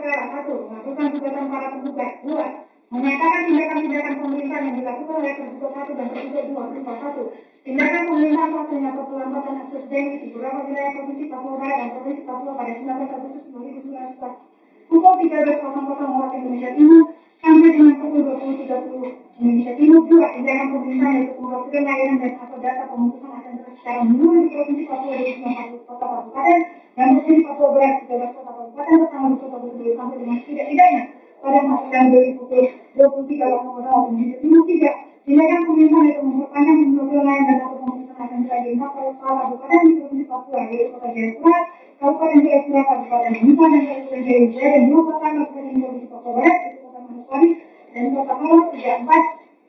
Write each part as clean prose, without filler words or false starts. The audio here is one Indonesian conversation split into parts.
perkara. Satu, melakukan gugatan para penggugat. Dua, menyatakan tindakan-tindakan pemerintah yang dilakukan oleh tergugat satu dan tergugat dua berupa satu, tindakan pemerintah atasnya atau pelambatan akses demi di beberapa wilayah provinsi Papua Barat dan provinsi Papua pada 19 Agustus 2019. Pukul 13.00 waktu Indonesia Timur sampai dengan pukul 20.30 Indonesia Timur. Dua, tindakan pemerintah yaitu pemblokiran layanan dan atau data pemutusan akan secara menyeluruh di provinsi Papua dari 90 kota kabupaten dan provinsi Papua Barat 13 kota kabupaten bersama di kota Bogor sampai dengan tidak-tidaknya pada masa yang dari pukul 23 waktu Indonesia Timur. Tiga, tindakan pemerintah yaitu memperpanjang pemblokiran layanan dan atau pemutusan akan secara di 4 kabupaten di provinsi Papua yaitu Kota Jayapura, Kabupaten Jayapura, Kabupaten Nusa dan Kabupaten Jayapura dan dua kota kabupaten di provinsi Papua Barat yaitu Kota Manokwari dan Kota Malang 34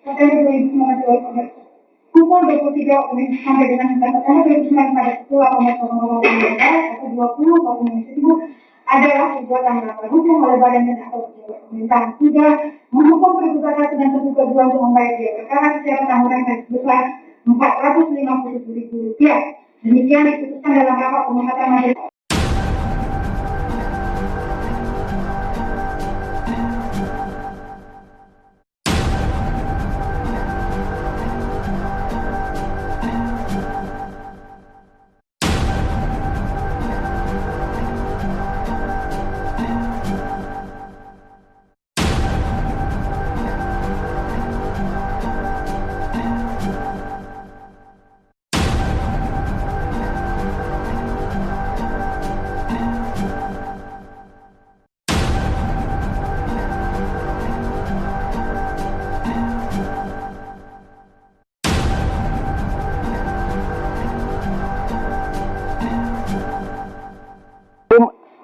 September 2019 pukul 23 sampai dengan 9 September 2019 pada pukul 18.00 atau 20 waktu Indonesia Timur adalah perbuatan melanggar hukum oleh badan dan atau pejabat pemerintahan. Tiga, menghukum tergugat satu dan tergugat dua untuk membayar biaya perkara secara tahunan dan sebesar Rp450.000. Demikian diputuskan dalam rapat pemerintah majelis.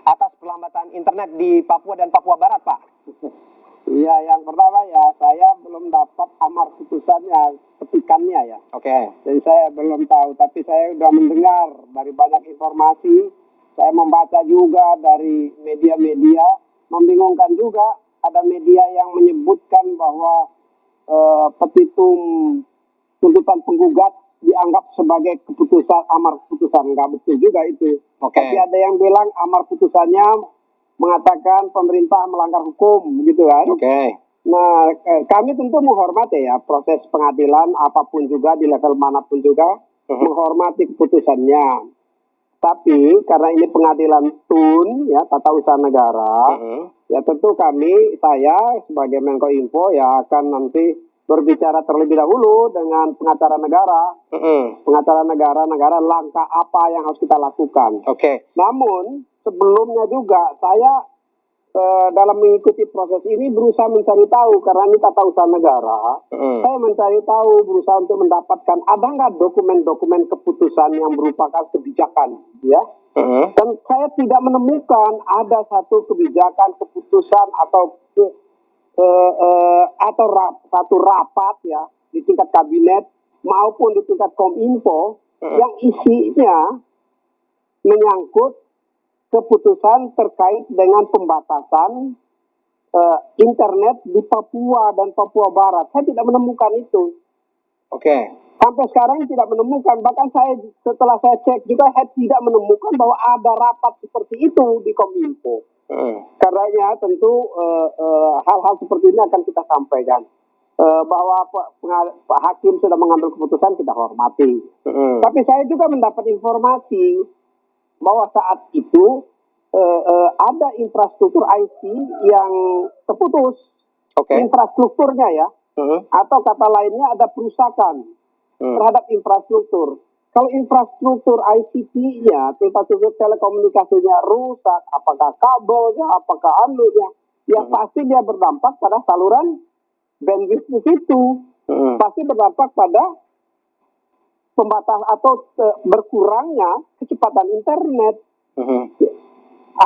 Atas pelambatan internet di Papua dan Papua Barat, Pak. Iya, yang pertama ya saya belum dapat amar putusannya, petikannya ya. Oke. Jadi saya belum tahu, tapi saya sudah mendengar dari banyak informasi. Saya membaca juga dari media-media, membingungkan juga. Ada media yang menyebutkan bahwa petitum tuntutan penggugat dianggap sebagai keputusan amar putusan. Nggak betul juga itu. Tapi ada yang bilang amar putusannya mengatakan pemerintah melanggar hukum, gitu kan? Nah, kami tentu menghormati ya proses pengadilan apapun juga di level manapun juga menghormati keputusannya. Tapi karena ini pengadilan TUN ya Tata Usaha Negara, ya tentu saya sebagai Menko Info ya akan nanti berbicara terlebih dahulu dengan pengacara negara, pengacara negara langkah apa yang harus kita lakukan. Namun sebelumnya juga saya dalam mengikuti proses ini berusaha mencari tahu karena ini tata usaha negara. Saya mencari tahu, berusaha untuk mendapatkan ada nggak dokumen-dokumen keputusan yang merupakan kebijakan, ya. Dan saya tidak menemukan ada satu kebijakan, keputusan atau satu rapat ya di tingkat kabinet maupun di tingkat Kominfo yang isinya menyangkut keputusan terkait dengan pembatasan internet di Papua dan Papua Barat. Saya tidak menemukan itu. Sampai sekarang tidak menemukan. Bahkan setelah saya cek juga saya tidak menemukan bahwa ada rapat seperti itu di Kominfo. Karenanya tentu hal-hal seperti ini akan kita sampaikan. Bahwa Pak Hakim sudah mengambil keputusan kita hormati. Tapi saya juga mendapat informasi bahwa saat itu ada infrastruktur IT yang terputus, infrastrukturnya ya, atau kata lainnya ada perusakan terhadap infrastruktur. Kalau infrastruktur ICT-nya, infrastruktur telekomunikasinya rusak, apakah kabelnya, apakah anunya, ya pasti dia berdampak pada saluran bandwidth di situ, pasti berdampak pada pembatas atau berkurangnya kecepatan internet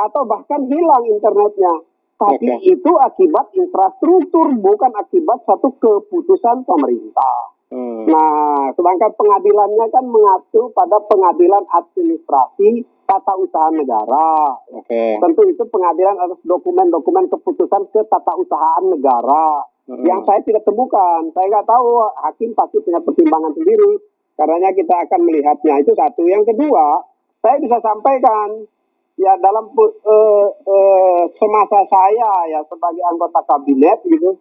atau bahkan hilang internetnya. Tapi itu akibat infrastruktur, bukan akibat satu keputusan pemerintah. Nah, sedangkan pengadilannya kan mengacu pada pengadilan administrasi tata usaha negara. Tentu itu pengadilan atas dokumen-dokumen keputusan ketatausahaan negara yang saya tidak temukan. Saya nggak tahu, hakim pasti punya pertimbangan sendiri. Karenanya kita akan melihatnya, itu satu. Yang kedua, saya bisa sampaikan ya dalam semasa saya ya sebagai anggota kabinet gitu,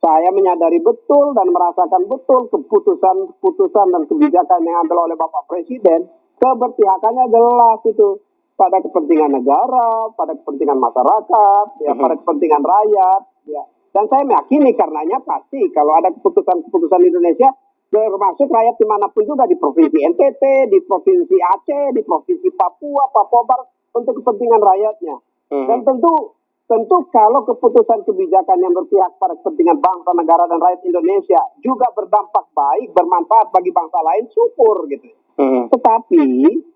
saya menyadari betul dan merasakan betul keputusan dan kebijakan yang diambil oleh Bapak Presiden, keberpihakannya jelas itu pada kepentingan negara, pada kepentingan masyarakat, ya pada kepentingan rakyat, ya. Dan saya meyakini karenanya pasti kalau ada keputusan-keputusan Indonesia, termasuk rakyat dimanapun juga di Provinsi NTT, di Provinsi Aceh, di Provinsi Papua, Papua Barat, untuk kepentingan rakyatnya. Dan tentu kalau keputusan kebijakan yang berpihak pada kepentingan bangsa, negara, dan rakyat Indonesia juga berdampak baik, bermanfaat bagi bangsa lain, syukur gitu. Tetapi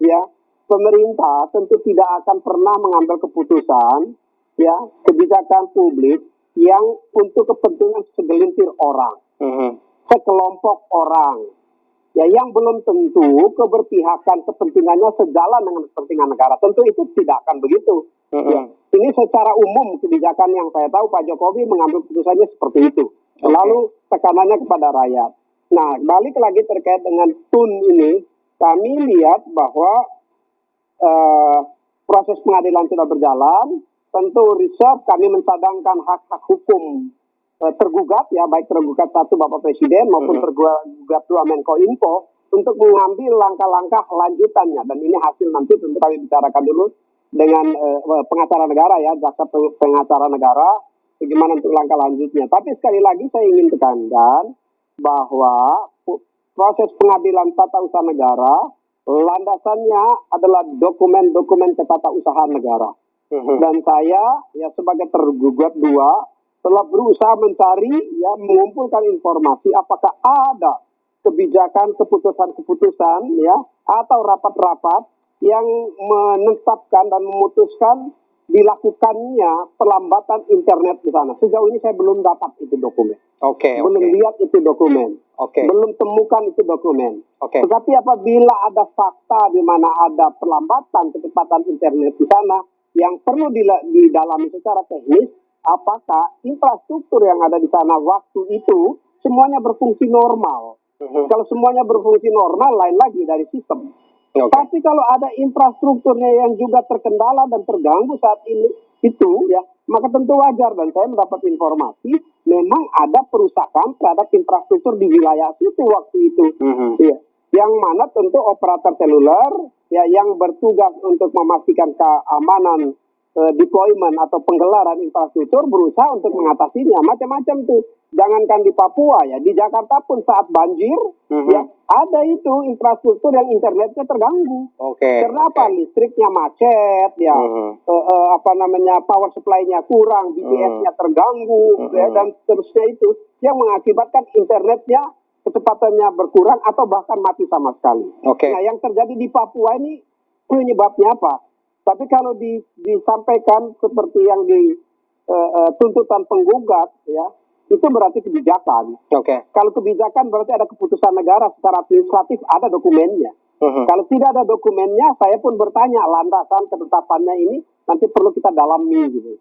ya pemerintah tentu tidak akan pernah mengambil keputusan ya kebijakan publik yang untuk kepentingan segelintir orang, sekelompok orang, ya yang belum tentu keberpihakan kepentingannya sejalan dengan kepentingan negara. Tentu itu tidak akan begitu. Ya. Ini secara umum kebijakan yang saya tahu Pak Jokowi mengambil keputusannya seperti itu. Lalu tekanannya kepada rakyat. Nah, balik lagi terkait dengan TUN ini, kami lihat bahwa proses pengadilan sudah berjalan. Tentu reserve kami mencadangkan hak-hak hukum tergugat ya, baik tergugat satu Bapak Presiden maupun tergugat dua Menko Info untuk mengambil langkah-langkah lanjutannya, dan ini hasil nanti tentu kami bicarakan dulu dengan pengacara negara ya, jaksa pengacara negara bagaimana untuk langkah lanjutnya. Tapi sekali lagi saya ingin tekankan bahwa proses pengadilan tata usaha negara landasannya adalah dokumen-dokumen ketatausahaan negara. Dan saya ya sebagai tergugat dua telah berusaha mencari ya mengumpulkan informasi apakah ada kebijakan keputusan-keputusan ya atau rapat-rapat yang menetapkan dan memutuskan dilakukannya pelambatan internet di sana. Sejauh ini saya belum dapat itu dokumen. Belum lihat itu dokumen. Belum temukan itu dokumen. Tetapi apabila ada fakta di mana ada pelambatan kecepatan internet di sana, yang perlu didalami secara teknis, apakah infrastruktur yang ada di sana waktu itu semuanya berfungsi normal. Kalau semuanya berfungsi normal, lain lagi dari sistem. Tapi kalau ada infrastrukturnya yang juga terkendala dan terganggu saat ini, itu ya, maka tentu wajar. Dan saya mendapat informasi, memang ada perusakan terhadap infrastruktur di wilayah itu waktu itu. Ya. Yang mana tentu operator seluler ya yang bertugas untuk memastikan keamanan deployment atau penggelaran infrastruktur berusaha untuk mengatasinya. Macam-macam tuh. Jangankan di Papua ya, di Jakarta pun saat banjir ya ada itu infrastruktur yang internetnya terganggu. Karena apa? Listriknya macet ya, power supply-nya kurang, BTS-nya terganggu ya, dan seterusnya itu yang mengakibatkan internetnya kecepatannya berkurang atau bahkan mati sama sekali. Nah, yang terjadi di Papua ini penyebabnya apa? Tapi kalau disampaikan seperti yang di tuntutan penggugat, ya itu berarti kebijakan. Kalau kebijakan berarti ada keputusan negara secara administratif, ada dokumennya. Kalau tidak ada dokumennya, saya pun bertanya landasan ketetapannya ini nanti perlu kita dalami gitu.